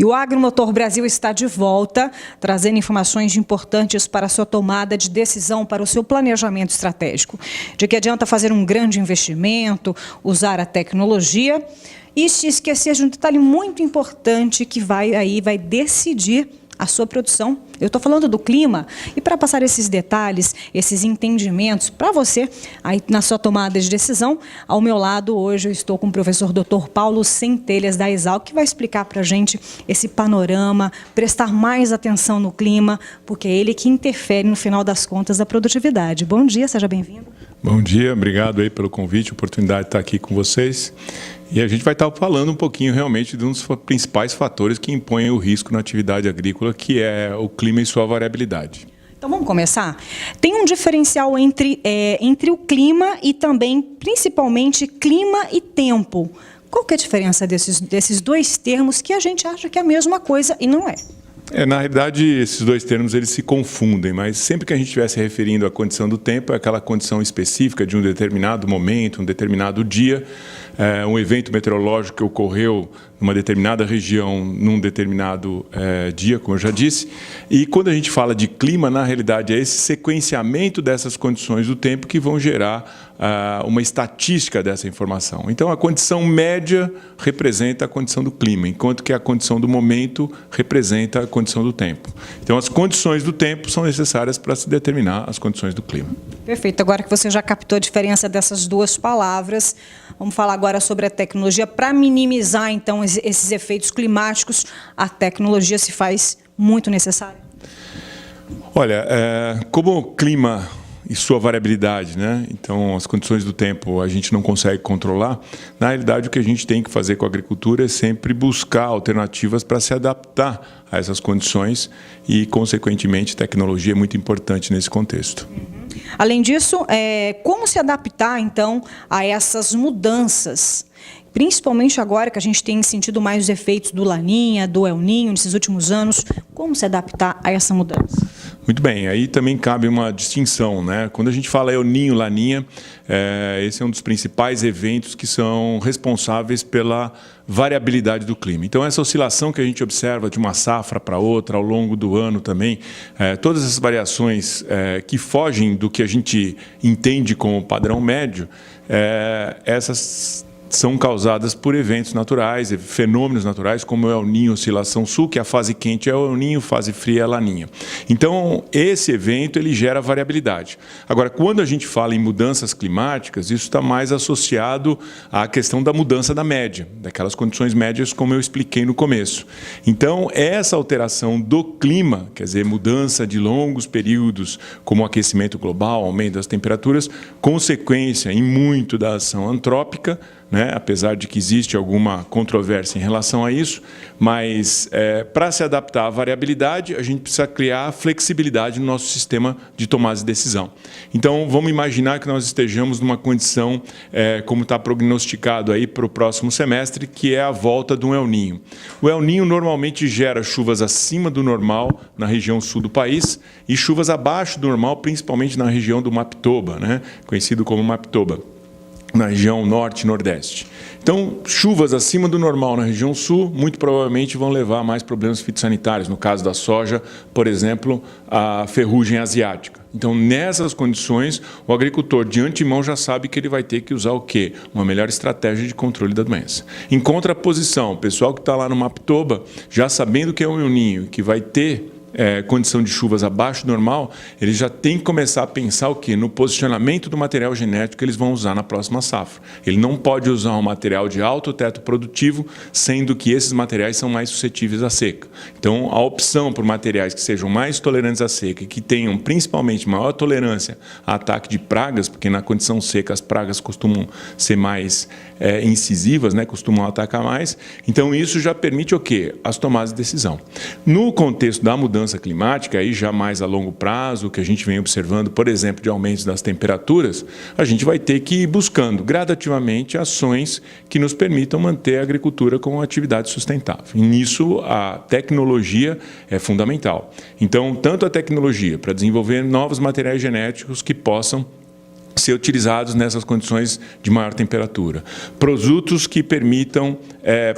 E o Agromotor Brasil está de volta, trazendo informações importantes para a sua tomada de decisão, para o seu planejamento estratégico. De que adianta fazer um grande investimento, usar a tecnologia e se esquecer de um detalhe muito importante que vai decidir a sua produção. Eu estou falando do clima. E para passar esses detalhes, esses entendimentos para você, aí na sua tomada de decisão, ao meu lado hoje eu estou com o professor Dr. Paulo Centelhas, da Exalc, que vai explicar para a gente esse panorama, prestar mais atenção no clima, porque é ele que interfere, no final das contas, da produtividade. Bom dia, seja bem-vindo. Bom dia, obrigado aí pelo convite, oportunidade de estar aqui com vocês. E a gente vai estar falando um pouquinho realmente de um dos principais fatores que impõem o risco na atividade agrícola, que é o clima e sua variabilidade. Então vamos começar? Tem um diferencial entre o clima e também, principalmente, clima e tempo. Qual que é a diferença desses dois termos que a gente acha que é a mesma coisa e não é? Na realidade, esses dois termos eles se confundem, mas sempre que a gente estiver se referindo à condição do tempo, é aquela condição específica de um determinado momento, um determinado dia, um evento meteorológico que ocorreu numa determinada região, num determinado dia, como eu já disse. E quando a gente fala de clima, na realidade, é esse sequenciamento dessas condições do tempo que vão gerar uma estatística dessa informação. Então, a condição média representa a condição do clima, enquanto que a condição do momento representa a condição do tempo. Então, as condições do tempo são necessárias para se determinar as condições do clima. Perfeito. Agora que você já captou a diferença dessas duas palavras, vamos falar agora sobre a tecnologia. Para minimizar, então, esses efeitos climáticos, a tecnologia se faz muito necessária? Olha, como o clima e sua variabilidade, né? Então, as condições do tempo a gente não consegue controlar. Na realidade, o que a gente tem que fazer com a agricultura é sempre buscar alternativas para se adaptar a essas condições e, consequentemente, tecnologia é muito importante nesse contexto. Além disso, como se adaptar, então, a essas mudanças? Principalmente agora que a gente tem sentido mais os efeitos do Laninha, do El Ninho, nesses últimos anos, como se adaptar a essa mudança? Muito bem, aí também cabe uma distinção, né? Quando a gente fala El Ninho, Laninha, esse é um dos principais eventos que são responsáveis pela variabilidade do clima. Então, essa oscilação que a gente observa de uma safra para outra ao longo do ano também, todas essas variações que fogem do que a gente entende como padrão médio, essas são causadas por eventos naturais, fenômenos naturais, como é o El Ninho, oscilação sul, que a fase quente é o El Ninho, fase fria é a Laninha. Então, esse evento ele gera variabilidade. Agora, quando a gente fala em mudanças climáticas, isso está mais associado à questão da mudança da média, daquelas condições médias, como eu expliquei no começo. Então, essa alteração do clima, quer dizer, mudança de longos períodos, como o aquecimento global, aumento das temperaturas, consequência em muito da ação antrópica, né? Apesar de que existe alguma controvérsia em relação a isso, mas para se adaptar à variabilidade, a gente precisa criar flexibilidade no nosso sistema de tomada de decisão. Então, vamos imaginar que nós estejamos numa condição, como está prognosticado aí para o próximo semestre, que é a volta do El Ninho. O El Ninho normalmente gera chuvas acima do normal na região sul do país e chuvas abaixo do normal, principalmente na região do Mapitoba, né? Conhecido como Mapitoba, na região norte e nordeste. Então, chuvas acima do normal na região sul, muito provavelmente vão levar a mais problemas fitossanitários. No caso da soja, por exemplo, a ferrugem asiática. Então, nessas condições, o agricultor de antemão já sabe que ele vai ter que usar o quê? Uma melhor estratégia de controle da doença. Em contraposição, o pessoal que está lá no Mapitoba, já sabendo que é um El Ninho, que vai ter condição de chuvas abaixo do normal, eles já têm que começar a pensar o quê? No posicionamento do material genético que eles vão usar na próxima safra. Ele não pode usar um material de alto teto produtivo, sendo que esses materiais são mais suscetíveis à seca. Então, a opção por materiais que sejam mais tolerantes à seca e que tenham principalmente maior tolerância a ataque de pragas, porque na condição seca as pragas costumam ser mais incisivas, né? Costumam atacar mais. Então, isso já permite o quê? As tomadas de decisão. No contexto da mudança climática, aí já mais a longo prazo, o que a gente vem observando, por exemplo, de aumentos das temperaturas, a gente vai ter que ir buscando gradativamente ações que nos permitam manter a agricultura como uma atividade sustentável. E nisso a tecnologia é fundamental. Então, tanto a tecnologia para desenvolver novos materiais genéticos que possam ser utilizados nessas condições de maior temperatura. Produtos que permitam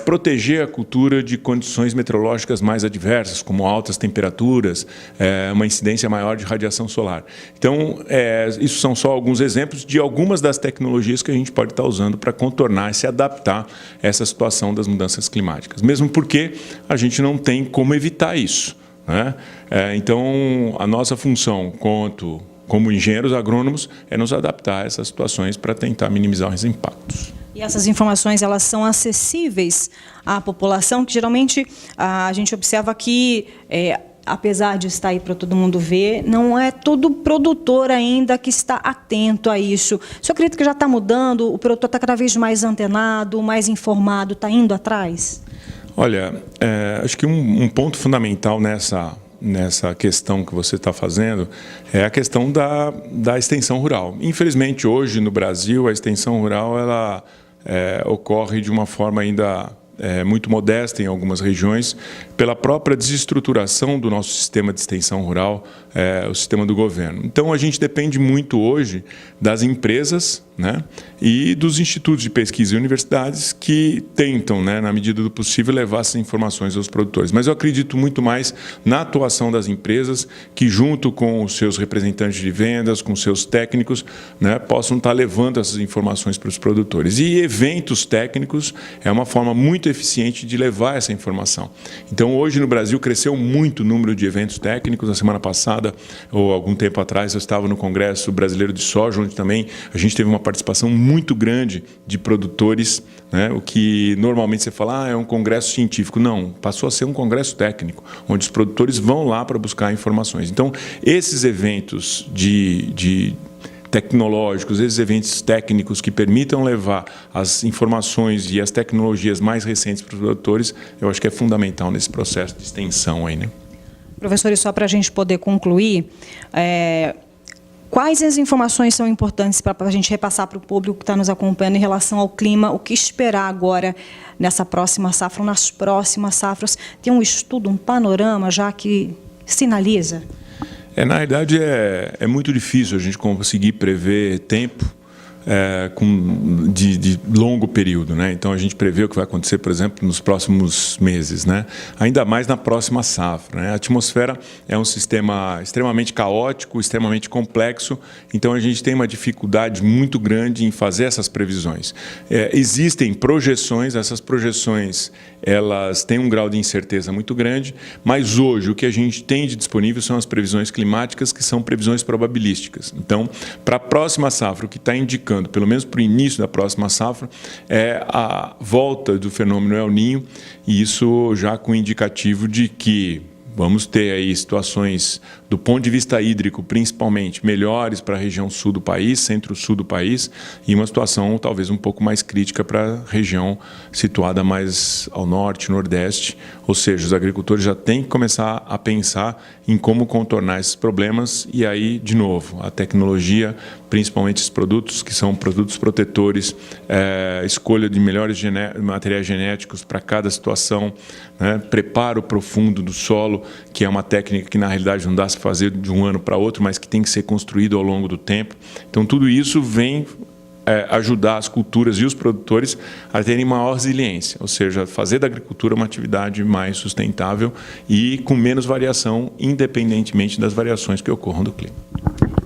proteger a cultura de condições meteorológicas mais adversas, como altas temperaturas, uma incidência maior de radiação solar. Então, isso são só alguns exemplos de algumas das tecnologias que a gente pode estar usando para contornar e se adaptar a essa situação das mudanças climáticas. Mesmo porque a gente não tem como evitar isso, né? Então, a nossa função como engenheiros agrônomos é nos adaptar a essas situações para tentar minimizar os impactos. E essas informações, elas são acessíveis à população, que geralmente a gente observa que, apesar de estar aí para todo mundo ver, não é todo produtor ainda que está atento a isso. O senhor acredita que já está mudando, o produtor está cada vez mais antenado, mais informado, está indo atrás? Olha, acho que um ponto fundamental nessa questão que você está fazendo é a questão da extensão rural. Infelizmente, hoje no Brasil, a extensão rural ela ocorre de uma forma ainda muito modesta em algumas regiões, pela própria desestruturação do nosso sistema de extensão rural, o sistema do governo. Então, a gente depende muito hoje das empresas, né, e dos institutos de pesquisa e universidades que tentam, né, na medida do possível, levar essas informações aos produtores. Mas eu acredito muito mais na atuação das empresas que, junto com os seus representantes de vendas, com os seus técnicos, né, possam estar levando essas informações para os produtores. E eventos técnicos é uma forma muito eficiente de levar essa informação. Então, hoje no Brasil cresceu muito o número de eventos técnicos. Na semana passada, ou algum tempo atrás, eu estava no Congresso Brasileiro de Soja, onde também a gente teve uma participação muito grande de produtores, né? O que normalmente você fala, é um congresso científico. Não, passou a ser um congresso técnico, onde os produtores vão lá para buscar informações. Então, esses eventos de tecnológicos, esses eventos técnicos que permitam levar as informações e as tecnologias mais recentes para os produtores, eu acho que é fundamental nesse processo de extensão aí, né? Professor, e só para a gente poder concluir, quais as informações são importantes para a gente repassar para o público que está nos acompanhando em relação ao clima, o que esperar agora nessa próxima safra, ou nas próximas safras? Tem um estudo, um panorama já que sinaliza? Na realidade, é muito difícil a gente conseguir prever tempo de longo período, né? Então, a gente prevê o que vai acontecer, por exemplo, nos próximos meses, né? Ainda mais na próxima safra, né? A atmosfera é um sistema extremamente caótico, extremamente complexo, então a gente tem uma dificuldade muito grande em fazer essas previsões. Existem projeções, essas projeções elas têm um grau de incerteza muito grande, mas hoje o que a gente tem de disponível são as previsões climáticas, que são previsões probabilísticas. Então, para a próxima safra, o que está indicando, pelo menos para o início da próxima safra, é a volta do fenômeno El Niño, e isso já com indicativo de que vamos ter aí situações, do ponto de vista hídrico, principalmente, melhores para a região sul do país, centro-sul do país, e uma situação talvez um pouco mais crítica para a região situada mais ao norte, nordeste. Ou seja, os agricultores já têm que começar a pensar em como contornar esses problemas, e aí, de novo, a tecnologia, principalmente esses produtos que são produtos protetores, escolha de melhores materiais genéticos para cada situação, né, preparo profundo do solo, que é uma técnica que na realidade não dá se fazer de um ano para outro, mas que tem que ser construído ao longo do tempo. Então, tudo isso vem ajudar as culturas e os produtores a terem maior resiliência, ou seja, fazer da agricultura uma atividade mais sustentável e com menos variação, independentemente das variações que ocorram do clima.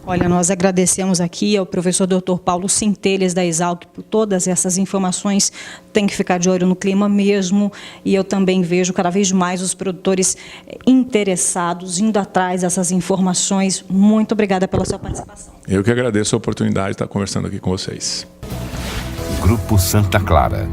Olha, nós agradecemos aqui ao professor Dr. Paulo Centelhas, da Exalc, por todas essas informações. Tem que ficar de olho no clima mesmo, e eu também vejo cada vez mais os produtores interessados, indo atrás dessas informações. Muito obrigada pela sua participação. Eu que agradeço a oportunidade de estar conversando aqui com vocês. Grupo Santa Clara.